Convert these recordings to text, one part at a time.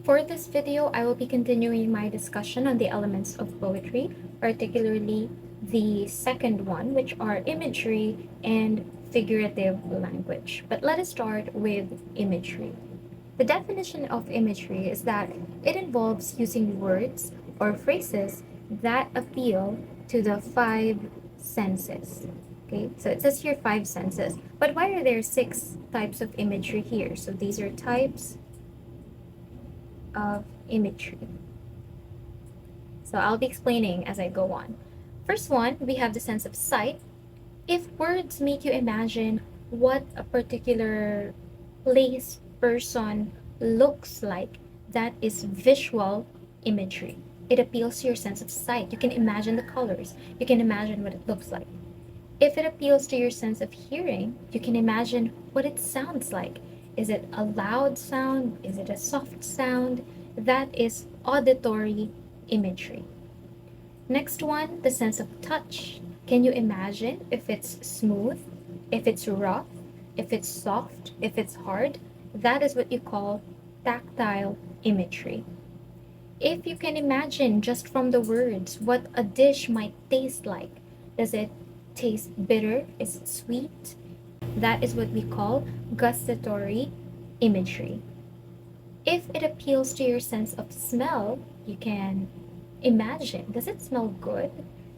For this video, I will be continuing my discussion on the elements of poetry, particularly the second one, which are imagery and figurative language. But let us start with imagery. The definition of imagery is that it involves using words or phrases that appeal to the five senses. Okay, so it says here five senses, but why are there six types of imagery here? So these are types of imagery. So I'll be explaining as I go on. First one, we have the sense of sight. If words make you imagine what a particular place, person looks like, that is visual imagery. It appeals to your sense of sight. You can imagine the colors. You can imagine what it looks like. If it appeals to your sense of hearing, you can imagine what it sounds like. Is it a loud sound? Is it a soft sound? That is auditory imagery. Next one, the sense of touch. Can you imagine if it's smooth, if it's rough, if it's soft, if it's hard? That is what you call tactile imagery. If you can imagine just from the words what a dish might taste like, does it taste bitter? Is it sweet? That is what we call gustatory imagery. If it appeals to your sense of smell, you can imagine, does it smell good?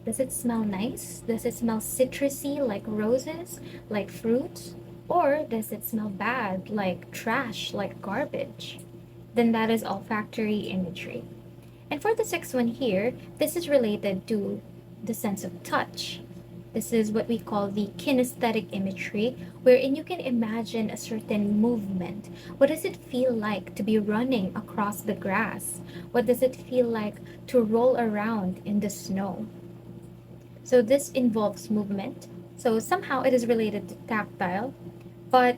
Does it smell nice? Does it smell citrusy like roses, like fruit? Or does it smell bad, like trash, like garbage? Then that is olfactory imagery. And for the sixth one here, this is related to the sense of touch. This is what we call the kinesthetic imagery, wherein you can imagine a certain movement. What does it feel like to be running across the grass? What does it feel like to roll around in the snow? So this involves movement. So somehow it is related to tactile, but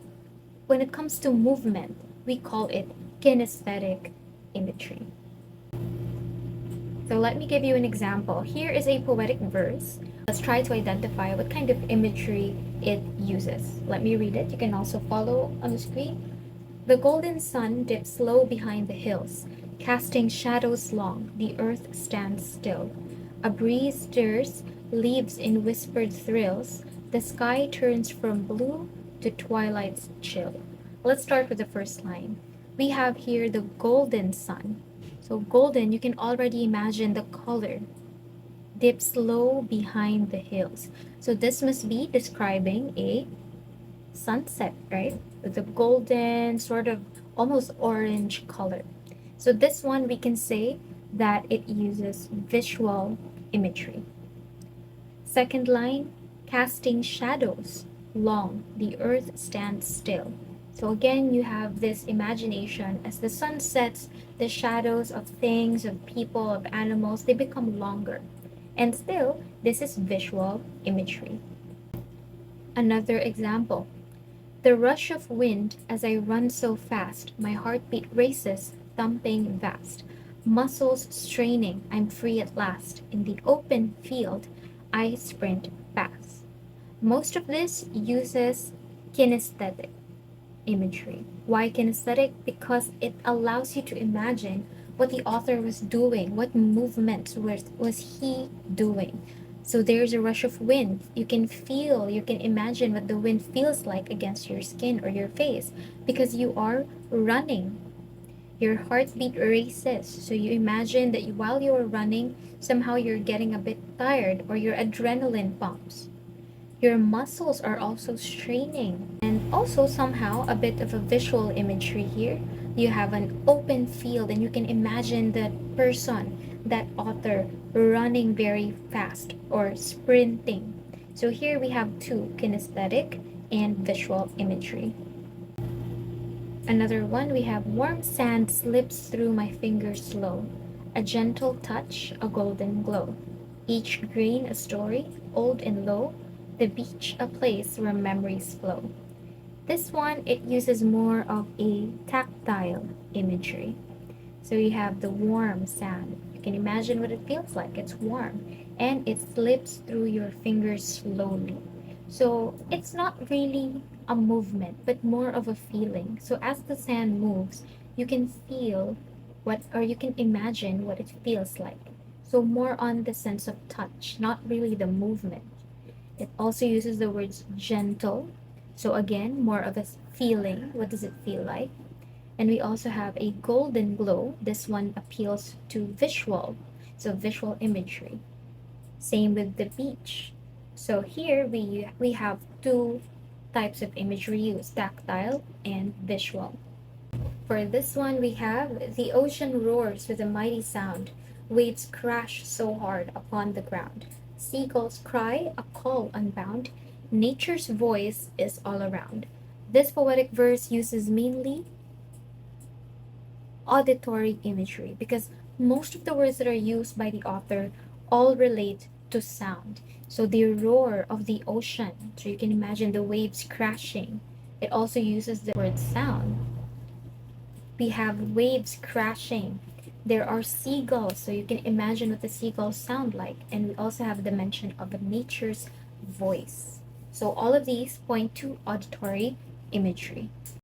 when it comes to movement, we call it kinesthetic imagery. So let me give you an example. Here is a poetic verse. Let's try to identify what kind of imagery it uses. Let me read it. You can also follow on the screen. The golden sun dips low behind the hills, casting shadows long. The earth stands still. A breeze stirs leaves in whispered thrills. The sky turns from blue to twilight's chill. Let's start with the first line. We have here the golden sun. So golden, you can already imagine the color. Dips low behind the hills. So this must be describing a sunset, right? With the golden, sort of almost orange color. So this one we can say that it uses visual imagery. Second line, casting shadows long, the earth stands still. So again, you have this imagination. As the sun sets, the shadows of things, of people, of animals, they become longer. And still, this is visual imagery. Another example. The rush of wind as I run so fast, my heartbeat races, thumping vast. Muscles straining, I'm free at last. In the open field, I sprint fast. Most of this uses kinesthetic imagery. Why kinesthetic? Because it allows you to imagine what the author was doing, what movements was he doing. So there's a rush of wind. You can feel, you can imagine what the wind feels like against your skin or your face because you are running. Your heartbeat races. So you imagine that while you are running, somehow you're getting a bit tired or your adrenaline pumps. Your muscles are also straining. And also somehow a bit of a visual imagery here. You have an open field and you can imagine that person, that author, running very fast or sprinting. So here we have two, kinesthetic and visual imagery. Another one, we have warm sand slips through my fingers slow. A gentle touch, a golden glow. Each grain a story, old and low. The beach a place where memories flow. This one, it uses more of a tactile imagery. So you have the warm sand. You can imagine what it feels like. It's warm and it slips through your fingers slowly. So it's not really a movement, but more of a feeling. So as the sand moves, you can feel what, or you can imagine what it feels like. So more on the sense of touch, not really the movement. It also uses the words gentle. So again, more of a feeling. What does it feel like? And we also have a golden glow. This one appeals to visual, so visual imagery. Same with the beach. So here we have two types of imagery used, tactile and visual. For this one, we have the ocean roars with a mighty sound. Waves crash so hard upon the ground. Seagulls cry, a call unbound. Nature's voice is all around. This poetic verse uses mainly auditory imagery because most of the words that are used by the author all relate to sound. So the roar of the ocean, so you can imagine the waves crashing. It also uses the word sound. We have waves crashing. There are seagulls, so you can imagine what the seagulls sound like. And we also have the mention of nature's voice. So all of these point to auditory imagery.